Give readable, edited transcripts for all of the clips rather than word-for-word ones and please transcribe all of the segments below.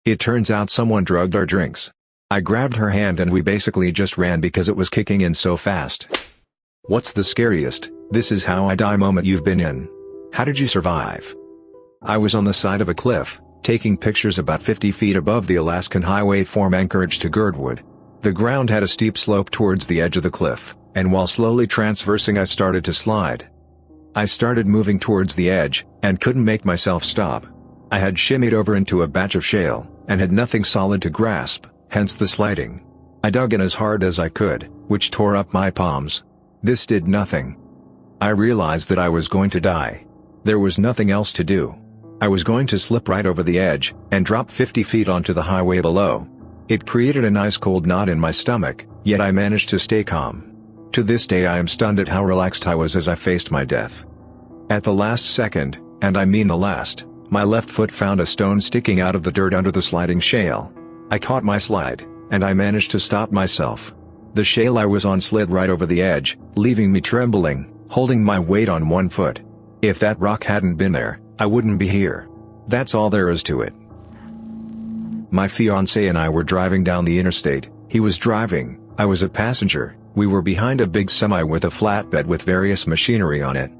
It turns out someone drugged our drinks. I grabbed her hand and we basically just ran because it was kicking in so fast. What's the scariest, "this is how I die" moment you've been in? How did you survive? I was on the side of a cliff, taking pictures about 50 feet above the Alaskan highway from Anchorage to Girdwood. The ground had a steep slope towards the edge of the cliff, and while slowly transversing I started to slide. I started moving towards the edge, and couldn't make myself stop. I had shimmied over into a batch of shale, and had nothing solid to grasp, hence the sliding. I dug in as hard as I could, which tore up my palms. This did nothing. I realized that I was going to die. There was nothing else to do. I was going to slip right over the edge, and drop 50 feet onto the highway below. It created a nice cold knot in my stomach, yet I managed to stay calm. To this day I am stunned at how relaxed I was as I faced my death. At the last second, and I mean the last, my left foot found a stone sticking out of the dirt under the sliding shale. I caught my slide, and I managed to stop myself. The shale I was on slid right over the edge, leaving me trembling, holding my weight on one foot. If that rock hadn't been there, I wouldn't be here. That's all there is to it. My fiancé and I were driving down the interstate. He was driving, I was a passenger. We were behind a big semi with a flatbed with various machinery on it.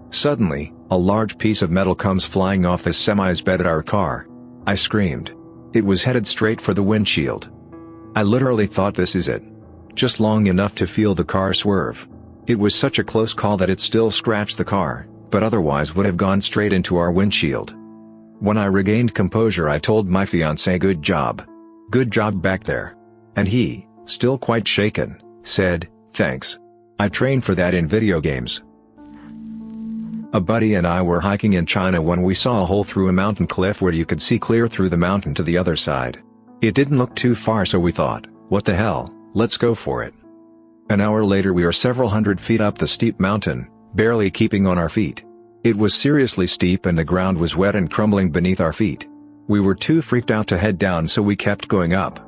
Suddenly, a large piece of metal comes flying off the semi's bed at our car. I screamed. It was headed straight for the windshield. I literally thought, this is it. Just long enough to feel the car swerve. It was such a close call that it still scratched the car, but otherwise would have gone straight into our windshield. When I regained composure I told my fiancé, "Good job. Good job back there." And he, still quite shaken, said, "Thanks. I trained for that in video games." A buddy and I were hiking in China when we saw a hole through a mountain cliff where you could see clear through the mountain to the other side. It didn't look too far, so we thought, what the hell, let's go for it. An hour later we are several hundred feet up the steep mountain, barely keeping on our feet. It was seriously steep and the ground was wet and crumbling beneath our feet. We were too freaked out to head down, so we kept going up.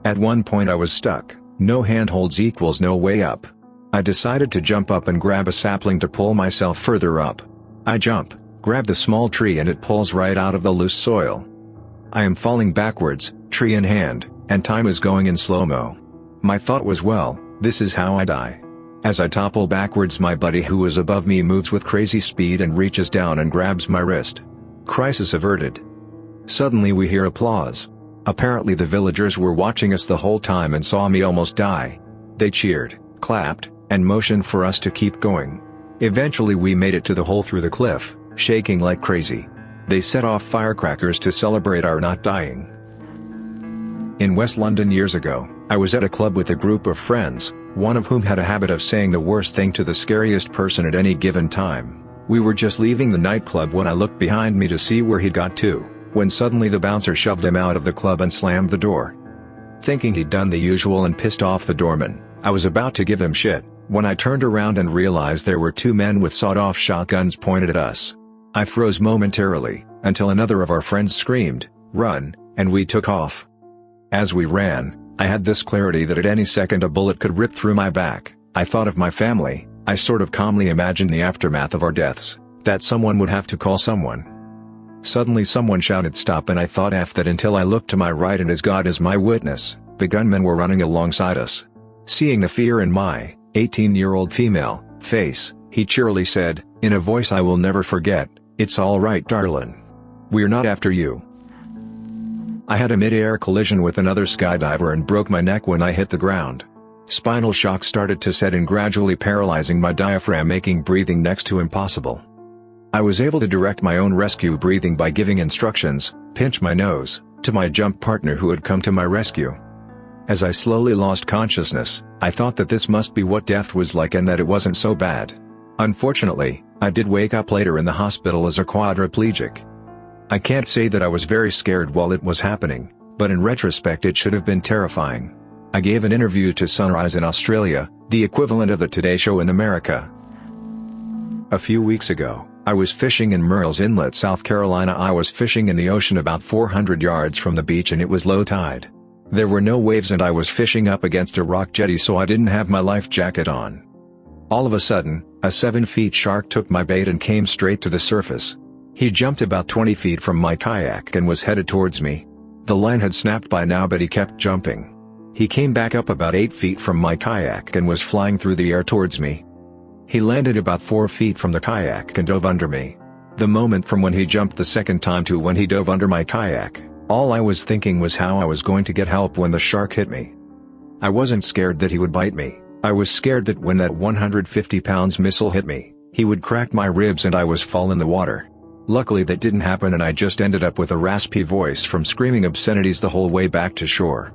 At one point I was stuck. No handholds equals no way up. I decided to jump up and grab a sapling to pull myself further up. I jump, grab the small tree, and it pulls right out of the loose soil. I am falling backwards, tree in hand, and time is going in slow-mo. My thought was, well, this is how I die. As I topple backwards, my buddy who was above me moves with crazy speed and reaches down and grabs my wrist. Crisis averted. Suddenly we hear applause. Apparently the villagers were watching us the whole time and saw me almost die. They cheered, clapped, and motioned for us to keep going. Eventually we made it to the hole through the cliff, shaking like crazy. They set off firecrackers to celebrate our not dying. In West London years ago, I was at a club with a group of friends, one of whom had a habit of saying the worst thing to the scariest person at any given time. We were just leaving the nightclub when I looked behind me to see where he'd got to, when suddenly the bouncer shoved him out of the club and slammed the door. Thinking he'd done the usual and pissed off the doorman, I was about to give him shit, when I turned around and realized there were two men with sawed-off shotguns pointed at us. I froze momentarily, until another of our friends screamed, "Run," and we took off. As we ran, I had this clarity that at any second a bullet could rip through my back. I thought of my family. I sort of calmly imagined the aftermath of our deaths, that someone would have to call someone. Suddenly someone shouted stop, and I thought F that until I looked to my right, and as God is my witness, the gunmen were running alongside us. Seeing the fear in my 18-year-old female face, he cheerily said, in a voice I will never forget, "It's all right, darlin'. We're not after you." I had a mid-air collision with another skydiver and broke my neck when I hit the ground. Spinal shock started to set in, gradually paralyzing my diaphragm, making breathing next to impossible. I was able to direct my own rescue breathing by giving instructions, "Pinch my nose," to my jump partner who had come to my rescue. As I slowly lost consciousness, I thought that this must be what death was like and that it wasn't so bad. Unfortunately, I did wake up later in the hospital as a quadriplegic. I can't say that I was very scared while it was happening, but in retrospect it should have been terrifying. I gave an interview to Sunrise in Australia, the equivalent of the Today Show in America. A few weeks ago, I was fishing in Murrells Inlet, South Carolina. I was fishing in the ocean about 400 yards from the beach and it was low tide. There were no waves and I was fishing up against a rock jetty, so I didn't have my life jacket on. All of a sudden, a 7-foot shark took my bait and came straight to the surface. He jumped about 20 feet from my kayak and was headed towards me. The line had snapped by now, but he kept jumping. He came back up about 8 feet from my kayak and was flying through the air towards me. He landed about 4 feet from the kayak and dove under me. The moment from when he jumped the second time to when he dove under my kayak, all I was thinking was how I was going to get help when the shark hit me. I wasn't scared that he would bite me. I was scared that when that 150-pound missile hit me, he would crack my ribs and I was fall in the water. Luckily that didn't happen, and I just ended up with a raspy voice from screaming obscenities the whole way back to shore.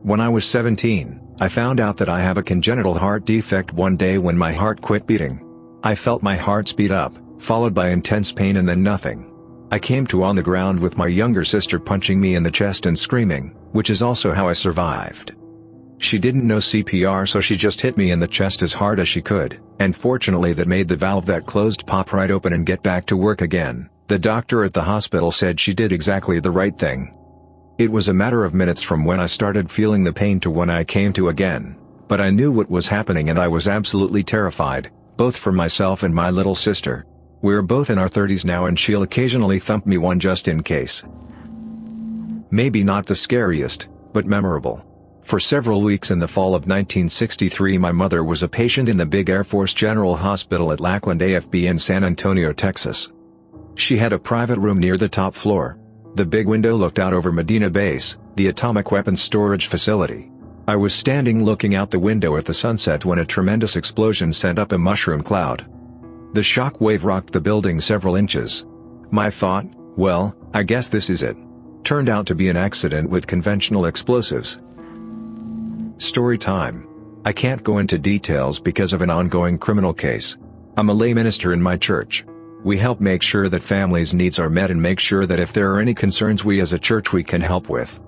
When I was 17, I found out that I have a congenital heart defect one day when my heart quit beating. I felt my heart speed up, followed by intense pain and then nothing. I came to on the ground with my younger sister punching me in the chest and screaming, which is also how I survived. She didn't know CPR, so she just hit me in the chest as hard as she could, and fortunately that made the valve that closed pop right open and get back to work again. The doctor at the hospital said she did exactly the right thing. It was a matter of minutes from when I started feeling the pain to when I came to again, but I knew what was happening and I was absolutely terrified, both for myself and my little sister. We're both in our 30s now and she'll occasionally thump me one just in case. Maybe not the scariest, but memorable. For several weeks in the fall of 1963 my mother was a patient in the big Air Force General Hospital at Lackland AFB in San Antonio, Texas. She had a private room near the top floor. The big window looked out over Medina Base, the atomic weapons storage facility. I was standing looking out the window at the sunset when a tremendous explosion sent up a mushroom cloud. The shock wave rocked the building several inches. My thought, well, I guess this is it. Turned out to be an accident with conventional explosives. Story time. I can't go into details because of an ongoing criminal case. I'm a lay minister in my church. We help make sure that families' needs are met and make sure that if there are any concerns we as a church we can help with.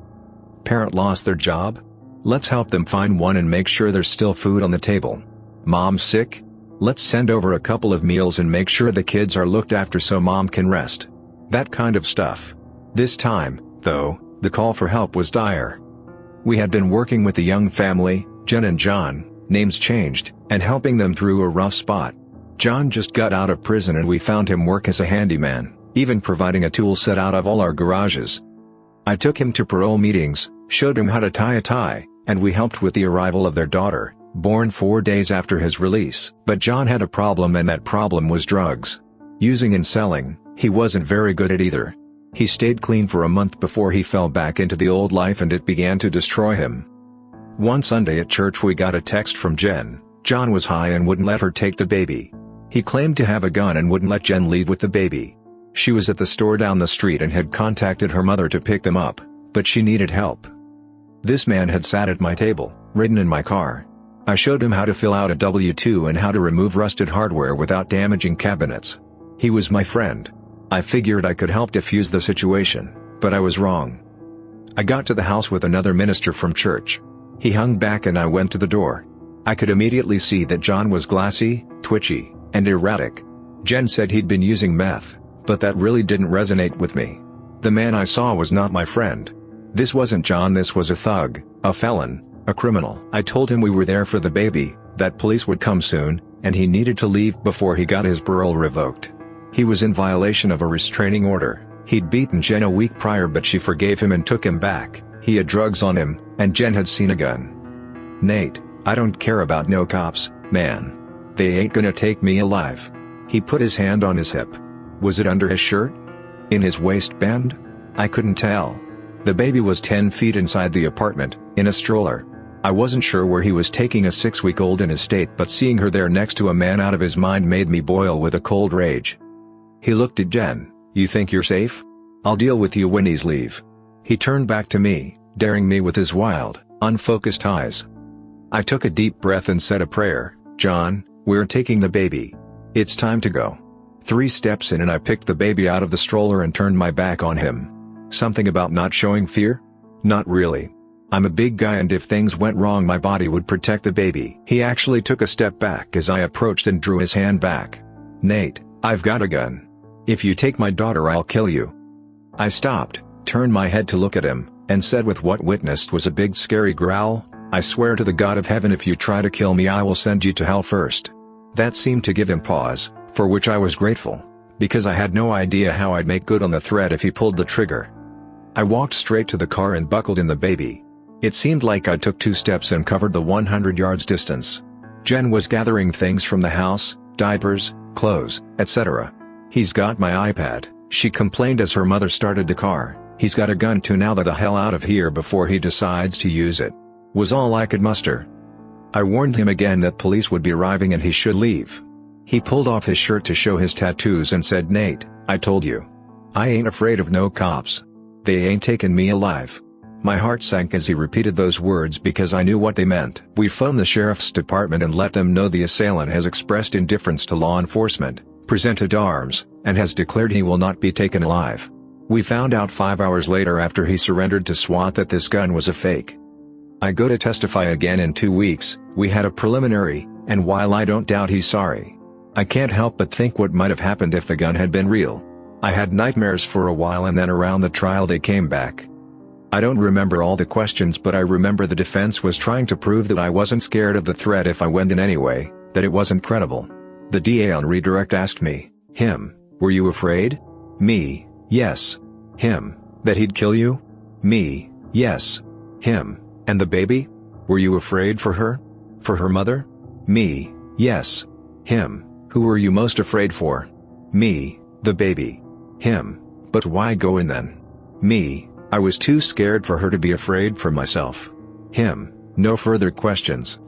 Parent lost their job? Let's help them find one and make sure there's still food on the table. Mom sick? Let's send over a couple of meals and make sure the kids are looked after so mom can rest. That kind of stuff. This time, though, the call for help was dire. We had been working with a young family, Jen and John, names changed, and helping them through a rough spot. John just got out of prison and we found him work as a handyman, even providing a tool set out of all our garages. I took him to parole meetings, showed him how to tie a tie, and we helped with the arrival of their daughter, born 4 days after his release. But John had a problem, and that problem was drugs. Using and selling, he wasn't very good at either. He stayed clean for a month before he fell back into the old life and it began to destroy him. One Sunday at church we got a text from Jen. John was high and wouldn't let her take the baby. He claimed to have a gun and wouldn't let Jen leave with the baby. She was at the store down the street and had contacted her mother to pick them up, but she needed help. This man had sat at my table, ridden in my car. I showed him how to fill out a W-2 and how to remove rusted hardware without damaging cabinets. He was my friend. I figured I could help defuse the situation, but I was wrong. I got to the house with another minister from church. He hung back and I went to the door. I could immediately see that John was glassy, twitchy, and erratic. Jen said he'd been using meth, but that really didn't resonate with me. The man I saw was not my friend. This wasn't John, this was a thug, a felon, a criminal. I told him we were there for the baby, that police would come soon, and he needed to leave before he got his parole revoked. He was in violation of a restraining order. He'd beaten Jen a week prior but she forgave him and took him back. He had drugs on him, and Jen had seen a gun. Nate, I don't care about no cops, man. They ain't gonna take me alive. He put his hand on his hip. Was it under his shirt? In his waistband? I couldn't tell. The baby was 10 feet inside the apartment, in a stroller. I wasn't sure where he was taking a 6-week-old in his state, but seeing her there next to a man out of his mind made me boil with a cold rage. He looked at Jen. You think you're safe? I'll deal with you when he's leave. He turned back to me, daring me with his wild, unfocused eyes. I took a deep breath and said a prayer. John, we're taking the baby. It's time to go. 3 steps in and I picked the baby out of the stroller and turned my back on him. Something about not showing fear? Not really. I'm a big guy and if things went wrong my body would protect the baby. He actually took a step back as I approached and drew his hand back. Nate, I've got a gun. If you take my daughter I'll kill you. I stopped, turned my head to look at him, and said with what witnessed was a big scary growl, I swear to the God of heaven if you try to kill me I will send you to hell first. That seemed to give him pause, for which I was grateful, because I had no idea how I'd make good on the threat if he pulled the trigger. I walked straight to the car and buckled in the baby. It seemed like I took 2 steps and covered the 100 yards distance. Jen was gathering things from the house, diapers, clothes, etc. "He's got my iPad," she complained as her mother started the car. "He's got a gun too, now the hell out of here before he decides to use it," was all I could muster. I warned him again that police would be arriving and he should leave. He pulled off his shirt to show his tattoos and said, "Nate, I told you. I ain't afraid of no cops. They ain't taking me alive." My heart sank as he repeated those words because I knew what they meant. We phoned the sheriff's department and let them know the assailant has expressed indifference to law enforcement, presented arms, and has declared he will not be taken alive. We found out 5 hours later after he surrendered to SWAT that this gun was a fake. I go to testify again in 2 weeks. We had a preliminary, and while I don't doubt he's sorry, I can't help but think what might have happened if the gun had been real. I had nightmares for a while and then around the trial they came back. I don't remember all the questions, but I remember the defense was trying to prove that I wasn't scared of the threat if I went in anyway, that it wasn't credible. The DA on redirect asked me, "Him, were you afraid?" Me, "Yes." Him, "That he'd kill you?" Me, "Yes." Him, "And the baby? Were you afraid for her? For her mother?" Me, "Yes." Him, "Who were you most afraid for?" Me, "The baby." Him, "But why go in then?" Me, "I was too scared for her to be afraid for myself." Him, "No further questions."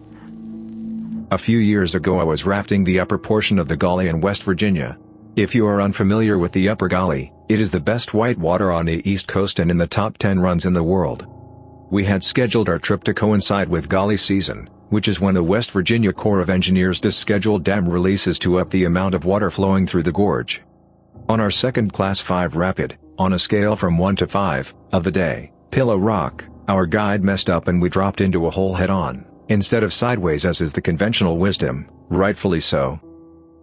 A few years ago I was rafting the upper portion of the Gauley in West Virginia. If you are unfamiliar with the upper Gauley, it is the best whitewater on the East Coast and in the top 10 runs in the world. We had scheduled our trip to coincide with Gauley season, which is when the West Virginia Corps of Engineers does scheduled dam releases to up the amount of water flowing through the gorge. On our second Class 5 rapid, on a scale from 1 to 5, of the day, Pillow Rock, our guide messed up and we dropped into a hole head-on, instead of sideways as is the conventional wisdom, rightfully so.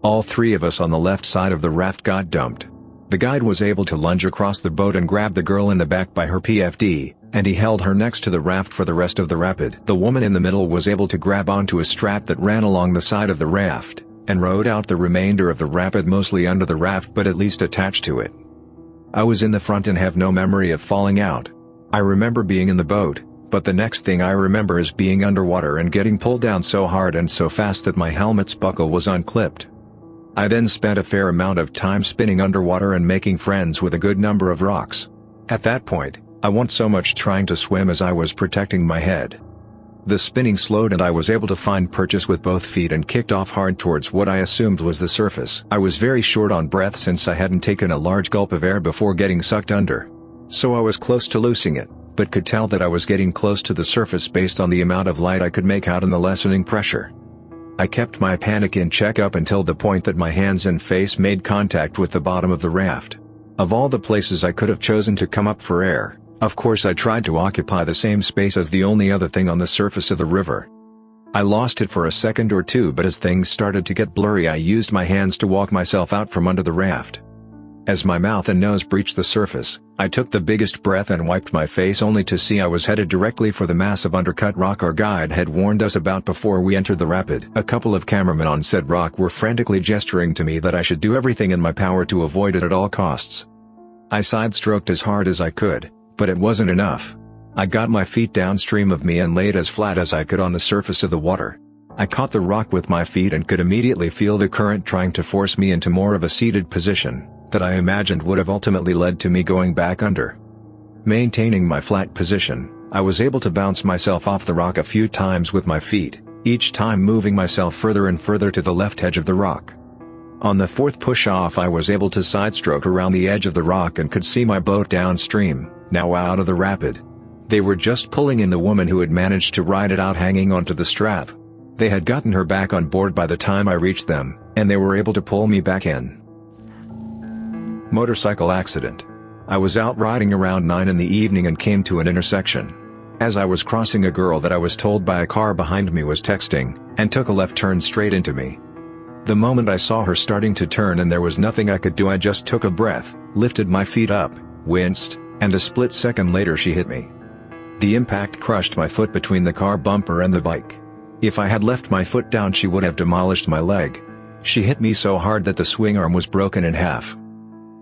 All 3 of us on the left side of the raft got dumped. The guide was able to lunge across the boat and grab the girl in the back by her PFD, and he held her next to the raft for the rest of the rapid. The woman in the middle was able to grab onto a strap that ran along the side of the raft, and rode out the remainder of the rapid mostly under the raft but at least attached to it. I was in the front and have no memory of falling out. I remember being in the boat, but the next thing I remember is being underwater and getting pulled down so hard and so fast that my helmet's buckle was unclipped. I then spent a fair amount of time spinning underwater and making friends with a good number of rocks. At that point, I wasn't so much trying to swim as I was protecting my head. The spinning slowed and I was able to find purchase with both feet and kicked off hard towards what I assumed was the surface. I was very short on breath since I hadn't taken a large gulp of air before getting sucked under. So I was close to losing it, but could tell that I was getting close to the surface based on the amount of light I could make out in the lessening pressure. I kept my panic in check up until the point that my hands and face made contact with the bottom of the raft. Of all the places I could have chosen to come up for air, of course I tried to occupy the same space as the only other thing on the surface of the river. I lost it for a second or two, but as things started to get blurry I used my hands to walk myself out from under the raft. As my mouth and nose breached the surface, I took the biggest breath and wiped my face only to see I was headed directly for the massive undercut rock our guide had warned us about before we entered the rapid. A couple of cameramen on said rock were frantically gesturing to me that I should do everything in my power to avoid it at all costs. I side-stroked as hard as I could, but it wasn't enough. I got my feet downstream of me and laid as flat as I could on the surface of the water. I caught the rock with my feet and could immediately feel the current trying to force me into more of a seated position, that I imagined would have ultimately led to me going back under. Maintaining my flat position, I was able to bounce myself off the rock a few times with my feet, each time moving myself further and further to the left edge of the rock. On the 4th push-off I was able to side-stroke around the edge of the rock and could see my boat downstream, now out of the rapid. They were just pulling in the woman who had managed to ride it out hanging onto the strap. They had gotten her back on board by the time I reached them, and they were able to pull me back in. Motorcycle accident. I was out riding around 9 in the evening and came to an intersection. As I was crossing, a girl that I was told by a car behind me was texting, and took a left turn straight into me. The moment I saw her starting to turn and there was nothing I could do, I just took a breath, lifted my feet up, winced, and a split second later she hit me. The impact crushed my foot between the car bumper and the bike. If I had left my foot down she would have demolished my leg. She hit me so hard that the swing arm was broken in half.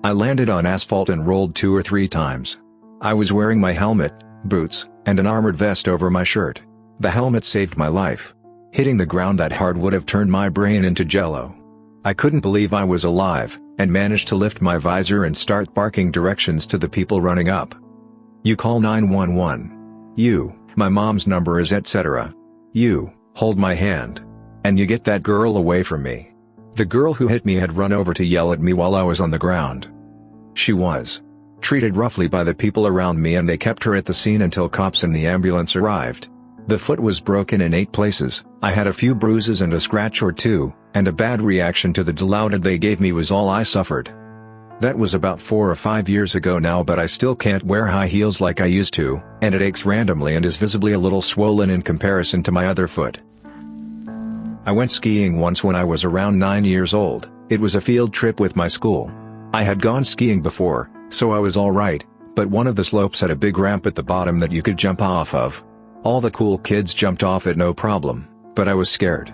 I landed on asphalt and rolled 2 or 3 times. I was wearing my helmet, boots, and an armored vest over my shirt. The helmet saved my life. Hitting the ground that hard would have turned my brain into jello. I couldn't believe I was alive, and managed to lift my visor and start barking directions to the people running up. You call 911. You, my mom's number is etc. You, hold my hand. And you get that girl away from me. The girl who hit me had run over to yell at me while I was on the ground. She was treated roughly by the people around me, and they kept her at the scene until cops and the ambulance arrived. The foot was broken in 8 places, I had a few bruises and a scratch or two, and a bad reaction to the Dilaudid they gave me was all I suffered. That was about 4 or 5 years ago now, but I still can't wear high heels like I used to, and it aches randomly and is visibly a little swollen in comparison to my other foot. I went skiing once when I was around 9 years old. It was a field trip with my school. I had gone skiing before, so I was alright, but one of the slopes had a big ramp at the bottom that you could jump off of. All the cool kids jumped off it no problem, but I was scared.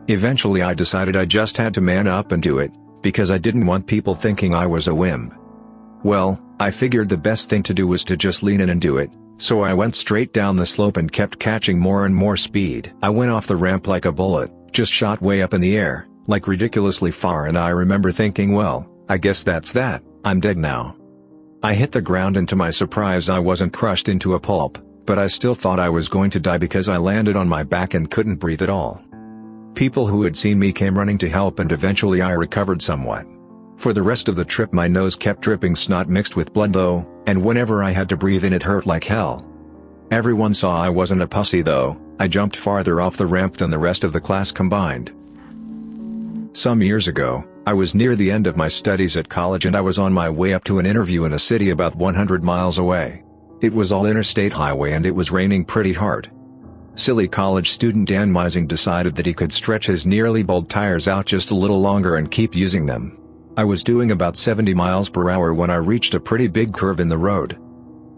Eventually I decided I just had to man up and do it, because I didn't want people thinking I was a wimp. Well, I figured the best thing to do was to just lean in and do it, so I went straight down the slope and kept catching more and more speed. I went off the ramp like a bullet, just shot way up in the air, like ridiculously far, and I remember thinking, well, I guess that's that, I'm dead now. I hit the ground, and to my surprise I wasn't crushed into a pulp, but I still thought I was going to die because I landed on my back and couldn't breathe at all. People who had seen me came running to help, and eventually I recovered somewhat. For the rest of the trip my nose kept dripping snot mixed with blood though, and whenever I had to breathe in it hurt like hell. Everyone saw I wasn't a pussy though. I jumped farther off the ramp than the rest of the class combined. Some years ago, I was near the end of my studies at college, and I was on my way up to an interview in a city about 100 miles away. It was all interstate highway and it was raining pretty hard. Silly college student Dan Mising decided that he could stretch his nearly bald tires out just a little longer and keep using them. I was doing about 70 miles per hour when I reached a pretty big curve in the road.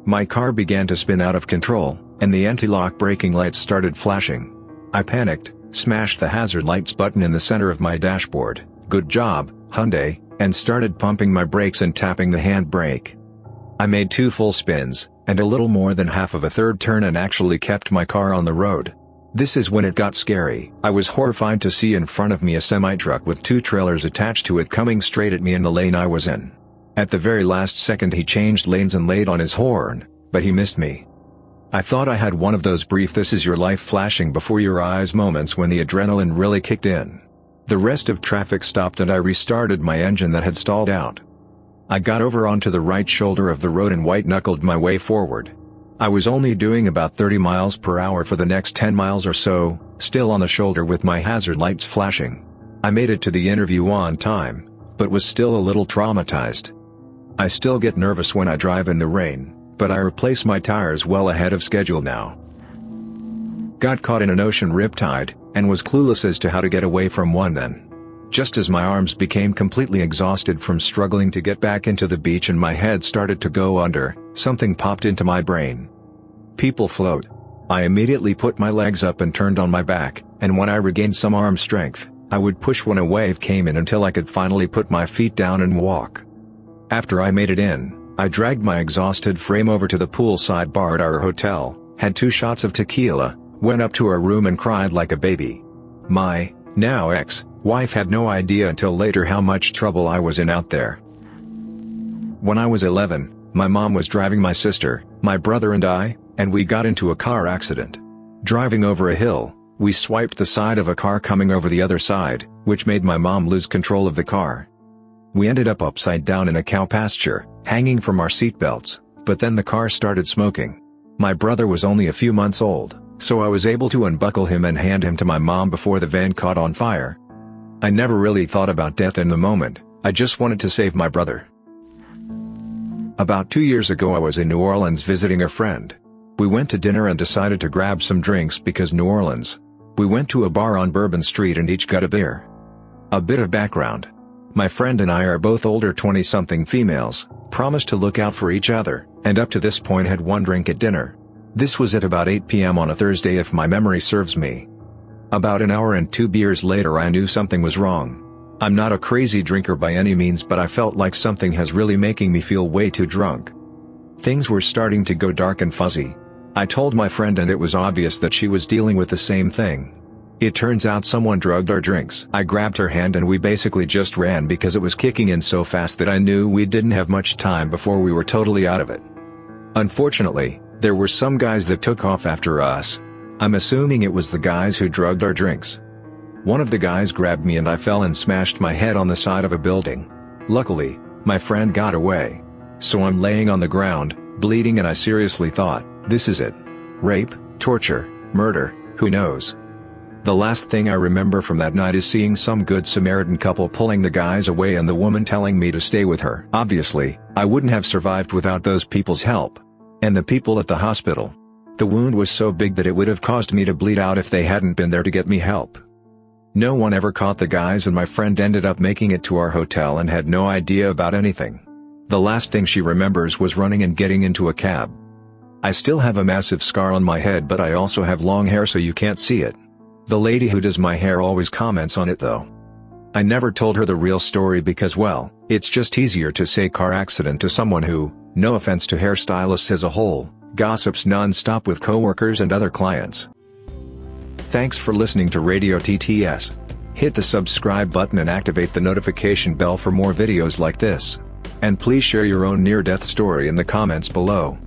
My car began to spin out of control, and the anti-lock braking lights started flashing. I panicked, smashed the hazard lights button in the center of my dashboard, "Good job, Hyundai," and started pumping my brakes and tapping the handbrake. I made 2 full spins, and a little more than half of a third turn, and actually kept my car on the road. This is when it got scary. I was horrified to see in front of me a semi-truck with 2 trailers attached to it coming straight at me in the lane I was in. At the very last second he changed lanes and laid on his horn, but he missed me. I thought I had one of those brief "this is your life flashing before your eyes" moments when the adrenaline really kicked in. The rest of traffic stopped and I restarted my engine that had stalled out. I got over onto the right shoulder of the road and white-knuckled my way forward. I was only doing about 30 miles per hour for the next 10 miles or so, still on the shoulder with my hazard lights flashing. I made it to the interview on time, but was still a little traumatized. I still get nervous when I drive in the rain, but I replace my tires well ahead of schedule now. Got caught in an ocean riptide, and was clueless as to how to get away from one then. Just as my arms became completely exhausted from struggling to get back into the beach and my head started to go under, something popped into my brain. People float. I immediately put my legs up and turned on my back, and when I regained some arm strength, I would push when a wave came in until I could finally put my feet down and walk. After I made it in, I dragged my exhausted frame over to the poolside bar at our hotel, had 2 shots of tequila, went up to her room and cried like a baby. My, now ex-wife had no idea until later how much trouble I was in out there. When I was 11, my mom was driving my sister, my brother and I, and we got into a car accident. Driving over a hill, we swiped the side of a car coming over the other side, which made my mom lose control of the car. We ended up upside down in a cow pasture, hanging from our seatbelts, but then the car started smoking. My brother was only a few months old, so I was able to unbuckle him and hand him to my mom before the van caught on fire. I never really thought about death in the moment, I just wanted to save my brother. About 2 years ago I was in New Orleans visiting a friend. We went to dinner and decided to grab some drinks because New Orleans. We went to a bar on Bourbon Street and each got a beer. A bit of background. My friend and I are both older 20-something females, promised to look out for each other, and up to this point had 1 drink at dinner. This was at about 8 p.m. on a Thursday if my memory serves me. About an hour and 2 beers later I knew something was wrong. I'm not a crazy drinker by any means, but I felt like something has really making me feel way too drunk. Things were starting to go dark and fuzzy. I told my friend and it was obvious that she was dealing with the same thing. It turns out someone drugged our drinks. I grabbed her hand and we basically just ran because it was kicking in so fast that I knew we didn't have much time before we were totally out of it. Unfortunately, there were some guys that took off after us. I'm assuming it was the guys who drugged our drinks. One of the guys grabbed me and I fell and smashed my head on the side of a building. Luckily, my friend got away. So I'm laying on the ground, bleeding, and I seriously thought, this is it. Rape, torture, murder, who knows? The last thing I remember from that night is seeing some good Samaritan couple pulling the guys away and the woman telling me to stay with her. Obviously, I wouldn't have survived without those people's help. And the people at the hospital. The wound was so big that it would have caused me to bleed out if they hadn't been there to get me help. No one ever caught the guys and my friend ended up making it to our hotel and had no idea about anything. The last thing she remembers was running and getting into a cab. I still have a massive scar on my head, but I also have long hair so you can't see it. The lady who does my hair always comments on it though. I never told her the real story because, well, it's just easier to say car accident to someone who, no offense to hairstylists as a whole, gossips non-stop with coworkers and other clients. Thanks for listening to Radio TTS. Hit the subscribe button and activate the notification bell for more videos like this. And please share your own near-death story in the comments below.